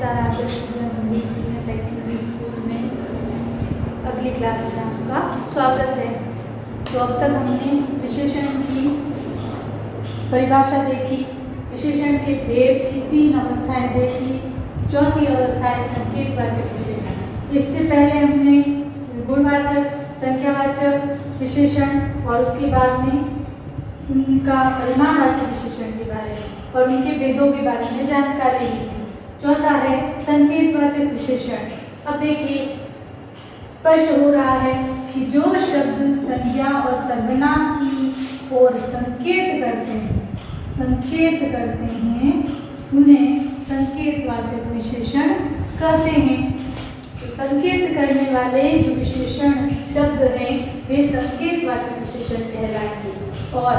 सारा आदर्श senior secondary school में अगली क्लास में आपका स्वागत है। तो अब तक हमने विशेषण की परिभाषा देखी, विशेषण के भेद की 3 अवस्थाएं देखी। चौथी अवस्था है संकेतवाचक विशेषण। इससे पहले हमने गुणवाचक, संख्यावाचक विशेषण और उसके बाद में उनका परिमाणवाचक विशेषण के बारे में और उनके भेदों के बारे में जानकारी ली थी। चौथा है संकेतवाचक विशेषण। अब देखिए, स्पष्ट हो रहा है कि जो शब्द संज्ञा और सर्वनाम की ओर संकेत करते हैं उन्हें संकेतवाचक विशेषण कहते हैं। तो संकेत करने वाले जो विशेषण शब्द हैं वे संकेतवाचक विशेषण कहलाएंगे और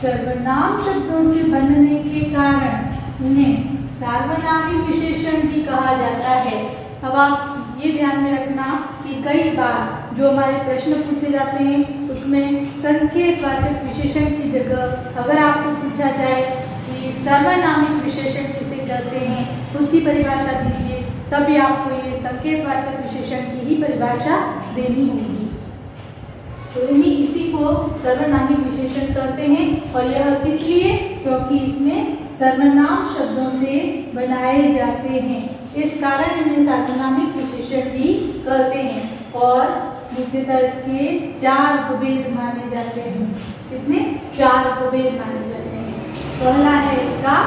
सर्वनाम शब्दों से बनने के कारण उन्हें सार्वनामिक विशेषण भी कहा जाता है। अब आप ये ध्यान में रखना कि कई बार जो हमारे प्रश्न पूछे जाते हैं उसमें संकेतवाचक विशेषण की जगह अगर आपको पूछा जाए कि सार्वनामिक विशेषण किसे कहते हैं उसकी परिभाषा दीजिए, तभी आपको ये संकेतवाचक विशेषण की ही परिभाषा देनी होगी। तो इसी को सर्वनामिक विशेषण कहते हैं और यह इसलिए क्योंकि इसमें सर्वनाम शब्दों से बनाए जाते हैं, इस कारण इन्हें सार्वनामिक विशेषण भी कहते हैं। और मुख्यतः इसके 4 उपभेद माने जाते हैं। कितने? 4 उपभेद माने जाते हैं। पहला है इसका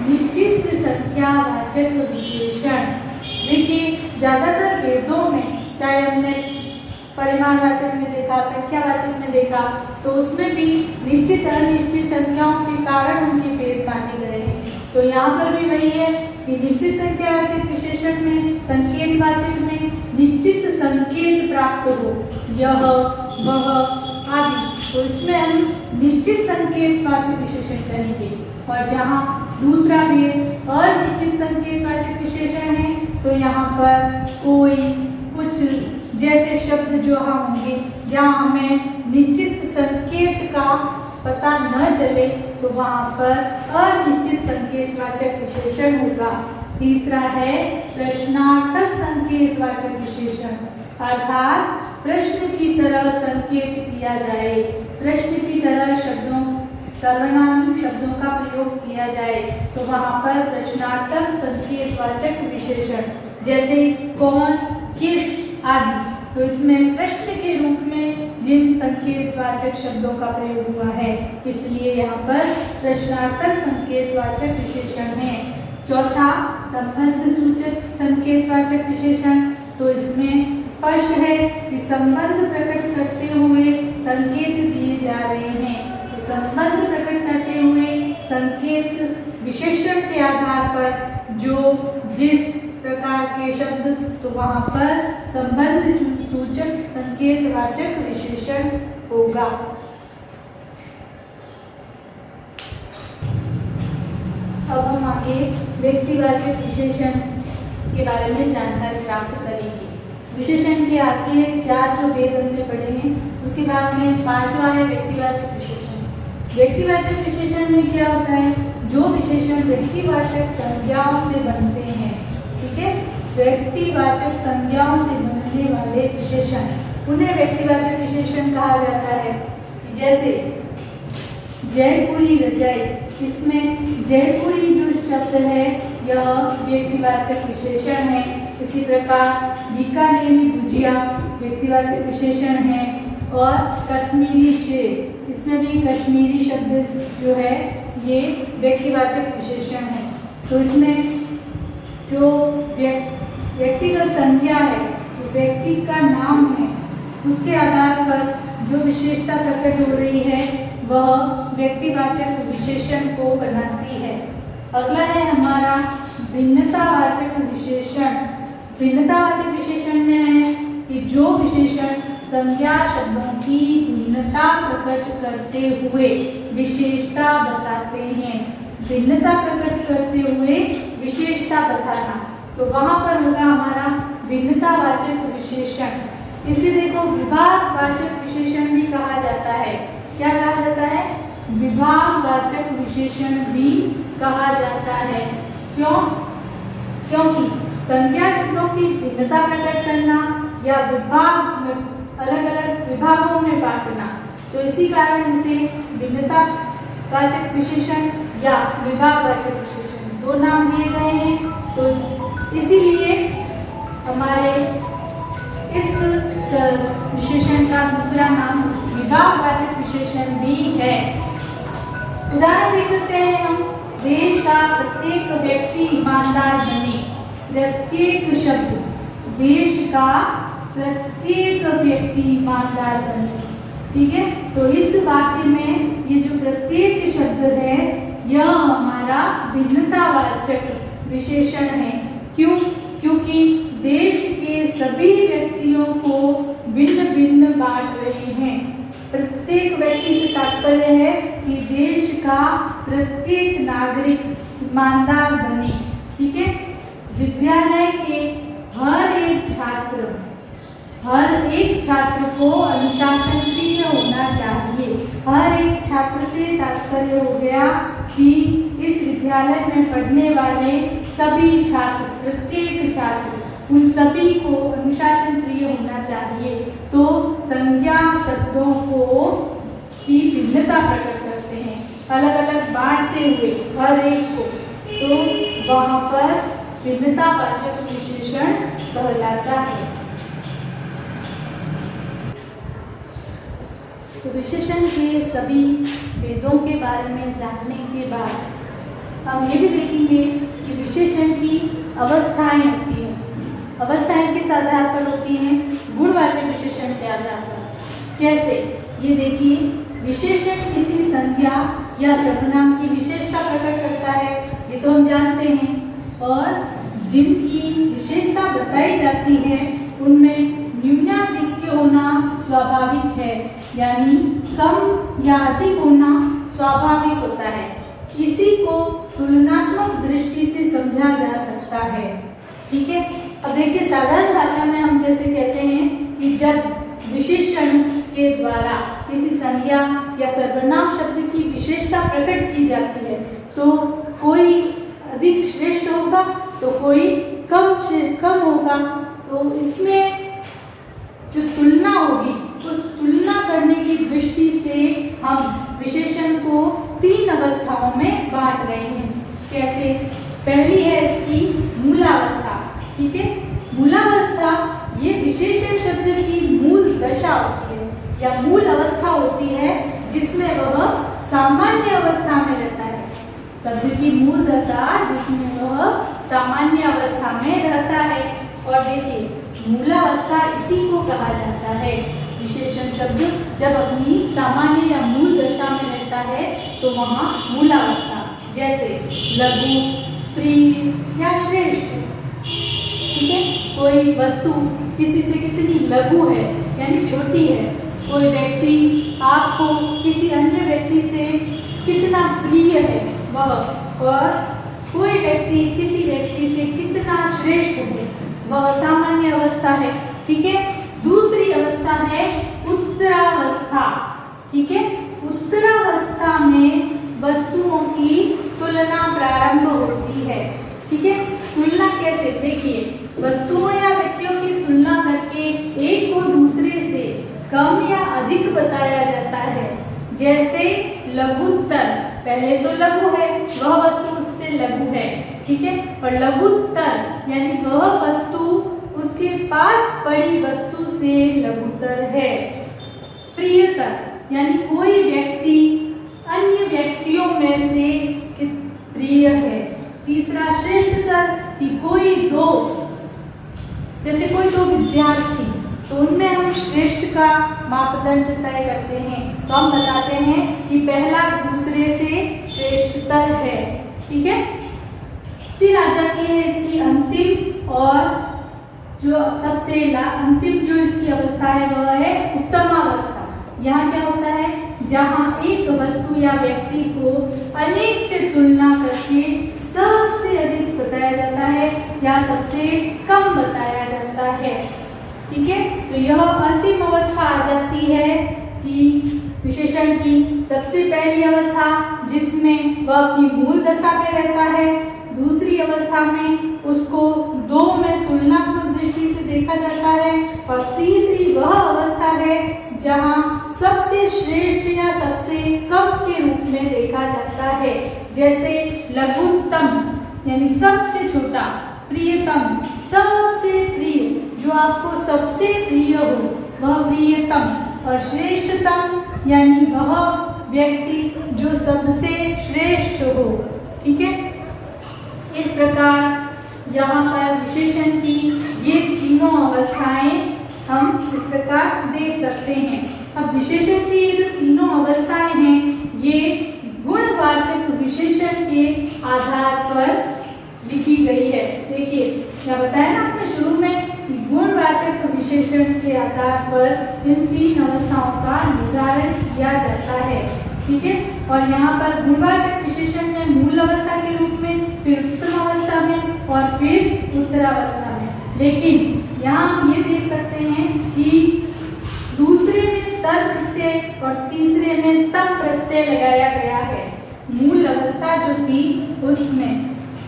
निश्चित संख्यावाचक विशेषण। देखिए, ज्यादातर वेदों में चाहे हमने परिमाणवाचक में देखा, संख्यावाचक में देखा, तो उसमें भी निश्चित अनिश्चित संख्याओं के कारण उनके भेद माने गए हैं। तो यहाँ पर भी वही है कि निश्चित संख्यावाचक विशेषण में, संकेतवाचक में निश्चित संकेत प्राप्त हो, यह वह आदि, तो इसमें हम निश्चित संकेतवाचक विशेषण करेंगे। और जहाँ दूसरा भेद अनिश्चित संकेतवाचक विशेषण है तो यहाँ पर कोई कुछ जैसे शब्द जो होंगे जहाँ हमें निश्चित संकेत का पता न चले तो वहाँ पर अनिश्चित संकेतवाचक विशेषण होगा। तीसरा है प्रश्नार्थक संकेतवाचक विशेषण, अर्थात प्रश्न की तरह संकेत किया जाए, प्रश्न की तरह सर्वनामिक शब्दों का प्रयोग किया जाए तो वहाँ पर प्रश्नार्थक संकेतवाचक विशेषण जैसे कौन, किस आदि। तो इसमें प्रश्न के रूप में जिन संकेतवाचक शब्दों का प्रयोग हुआ है इसलिए यहाँ पर प्रश्नार्थक संकेतवाचक विशेषण है। चौथा संबंध सूचक संकेतवाचक विशेषण। तो इसमें स्पष्ट है कि संबंध प्रकट करते हुए संकेत दिए जा रहे हैं। तो संबंध प्रकट करते हुए संकेत विशेषण के आधार पर जो जिस प्रकार के शब्द, तो वहाँ पर संबंध सूचक संकेतवाचक विशेषण होगा। अब हम आगे व्यक्तिवाचक विशेषण के बारे में जानकारी प्राप्त करेंगे। विशेषण के आगे 4 जो भेद हमने पढ़े हैं उसके बाद में 5वां है व्यक्तिवाचक विशेषण। व्यक्तिवाचक विशेषण में क्या होता है? जो विशेषण व्यक्तिवाचक संज्ञाओं से बनते हैं, ठीक है, व्यक्तिवाचक संज्ञाओं से बनने वाले विशेषण उन्हें व्यक्तिवाचक विशेषण कहा जाता है। जैसे जयपुरी रजाई, इसमें जयपुरी जो शब्द है यह व्यक्तिवाचक विशेषण है। इसी प्रकार बीकानेरी भुजिया व्यक्तिवाचक विशेषण है। और कश्मीरी शेर, इसमें भी कश्मीरी शब्द जो है ये व्यक्तिवाचक विशेषण है। तो इसमें जो व्यक्तिगत संज्ञा है, तो व्यक्ति का नाम है, उसके आधार पर जो विशेषता प्रकट हो रही है वह व्यक्तिवाचक विशेषण को बनाती है। अगला है हमारा भिन्नतावाचक विशेषण। भिन्नतावाचक विशेषण में है कि जो विशेषण संज्ञा शब्दों की भिन्नता प्रकट करते हुए विशेषता बताते हैं। भिन्नता प्रकट करते हुए विशेषता बताना, तो वहाँ पर होगा हमारा भिन्नतावाचक विशेषण। इसे देखो विभागवाचक विशेषण भी कहा जाता है। क्या कहा जाता है? विभागवाचक विशेषण भी कहा जाता है। क्यों? क्योंकि संज्ञा शब्दों की भिन्नता प्रकट करना या विभाग में अलग अलग विभागों में बांटना। तो इसी कारण इसे भिन्नतावाचक विशेषण या विभागवाचक विशेषण दो नाम दिए गए हैं। तो इसीलिए हमारे इस विशेषण का दूसरा नाम विभागवाचक विशेषण भी है। उदाहरण देख सकते हैं हम, देश का प्रत्येक व्यक्ति ईमानदार बने। प्रत्येक शब्द, देश का प्रत्येक व्यक्ति ईमानदार बने। ठीक है, तो इस वाक्य में ये जो प्रत्येक शब्द है यह हमारा भिन्नतावाचक विशेषण है। क्यों? क्योंकि देश के सभी व्यक्तियों को भिन्न भिन्न बांट रहे हैं। प्रत्येक व्यक्ति से तात्पर्य है कि देश का प्रत्येक नागरिक ईमानदार बने। ठीक है, विद्यालय के हर एक छात्र को अनुशासन प्रिय होना चाहिए। हर एक छात्र से तात्पर्य हो गया कि इस विद्यालय में पढ़ने वाले सभी छात्र, प्रत्येक छात्र, उन सभी को अनुशासन प्रिय होना चाहिए। तो संज्ञा शब्दों को की भिन्नता प्रकट करते हैं, अलग अलग बांटते हुए हर एक को, तो वहाँ पर भिन्नतावाचक विशेषण कहलाता है। तो विशेषण के सभी भेदों के बारे में जानने के बाद हम ये भी देखेंगे कि विशेषण की अवस्थाएं होती हैं। अवस्थाएं किस आधार पर होती हैं? गुणवाचक विशेषण के आधार पर। कैसे? ये देखिए, विशेषण किसी संज्ञा या सर्वनाम की विशेषता प्रकट करता है, ये तो हम जानते हैं। और जिनकी विशेषता बताई जाती है उनमें न्यूनाधिक्य होना स्वाभाविक है, यानी कम या अधिक होना स्वाभाविक होता है। इसी को तुलनात्मक दृष्टि से समझा जा सकता है। ठीक है, अब देखिए, साधारण भाषा में हम जैसे कहते हैं कि जब विशेषण के द्वारा किसी संज्ञा या सर्वनाम शब्द की विशेषता प्रकट की जाती है तो कोई अधिक श्रेष्ठ होगा तो कोई कम होगा। तो इसमें जो तुलना होगी उस तुलना करने की दृष्टि से हम विशेषण को तीन अवस्थाओं में बांट रहे हैं। कैसे? पहली है इसकी मूलावस्था। ठीक है, मूलावस्था ये विशेषण शब्द की मूल दशा होती है या मूल अवस्था होती है जिसमें वह सामान्य अवस्था में रहता है। शब्द की मूल दशा जिसमें वह सामान्य अवस्था में रहता है। और देखिए, मूलावस्था इसी को कहा जाता है। विशेषण शब्द जब अपनी सामान्य या मूल दशा में रहता है तो वहाँ मूलावस्था, जैसे लघु, प्रिय या श्रेष्ठ। ठीक है, कोई वस्तु किसी से कितनी लघु है यानी छोटी है, कोई व्यक्ति आपको किसी अन्य व्यक्ति से कितना प्रिय है वह, और कोई व्यक्ति किसी व्यक्ति से कितना श्रेष्ठ है वह सामान्य अवस्था है। ठीक है, दूसरी अवस्था है उत्तरावस्था। ठीक है, उत्तरावस्था में वस्तुओं की तुलना प्रारंभ होती है। ठीक है, तुलना कैसे? देखिए, वस्तुओं या व्यक्तियों की तुलना करके एक को दूसरे से कम या अधिक बताया जाता है। जैसे लघुत्तर, पहले तो लघु है, वह वस्तु उससे लघु है। ठीक है, और लघुत्तर यानी वह वस्तु उसके पास पड़ी वस्तु से लघुतर है। प्रियतर यानी कोई व्यक्ति अन्य व्यक्तियों में से प्रिय है। तीसरा श्रेष्ठतर कि कोई दो, जैसे कोई दो विद्यार्थी, तो उनमें हम श्रेष्ठ का मापदंड तय करते हैं, तो हम बताते हैं कि पहला दूसरे से श्रेष्ठतर है। ठीक है, फिर आ जाती है इसकी अंतिम और जो सबसे अंतिम जो इसकी अवस्था है वह है उत्तमावस्था। यहाँ क्या होता है? जहाँ एक वस्तु या व्यक्ति को अनेक से तुलना करके सबसे अधिक बताया जाता है या सबसे कम बताया जाता है। ठीक है, तो यह अंतिम अवस्था आ जाती है कि विशेषण की सबसे पहली अवस्था जिसमें वह अपनी मूल दशा में रहता है, दूसरी अवस्था में उसको दो में जैसे लघुत्तम यानी सबसे छोटा, प्रियतम सबसे प्रिय, जो आपको सबसे प्रिय हो वह प्रियतम, और श्रेष्ठतम यानी वह व्यक्ति जो सबसे श्रेष्ठ हो। ठीक है, इस प्रकार यहाँ पर विशेषण की ये तीनों अवस्थाएं हम इस प्रकार देख सकते हैं। अब विशेषण की ये जो तीनों अवस्थाएं हैं ये गुणवाचक विशेषण के आधार पर लिखी गई है। देखिए क्या बताया ना आपने शुरू में कि गुणवाचक विशेषण के आधार पर इन तीन अवस्थाओं का निर्धारण किया जाता है। ठीक है, और यहाँ पर गुणवाचक विशेषण में मूल अवस्था के रूप में, फिर उत्तम अवस्था में और फिर उत्तरावस्था में। लेकिन यहाँ हम ये देख सकते हैं कि दूसरे में तर प्रत्यय और तीसरे में तम प्रत्यय लगाया गया है। मूल अवस्था जो थी उसमें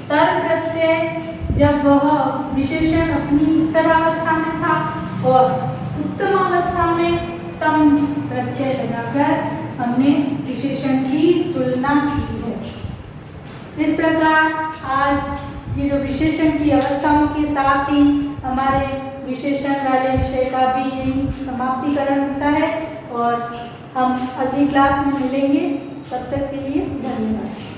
तर प्रत्यय जब वह विशेषण अपनी उत्तरावस्था में था, और उत्तम अवस्था में तम प्रत्यय लगाकर हमने विशेषण की तुलना की है। इस प्रकार आज ये जो विशेषण की अवस्थाओं के साथ ही हमारे विशेषण वाले विषय का भी यही समाप्तिकरण होता है, और हम अगली क्लास में मिलेंगे। तब तक के लिए धन्यवाद।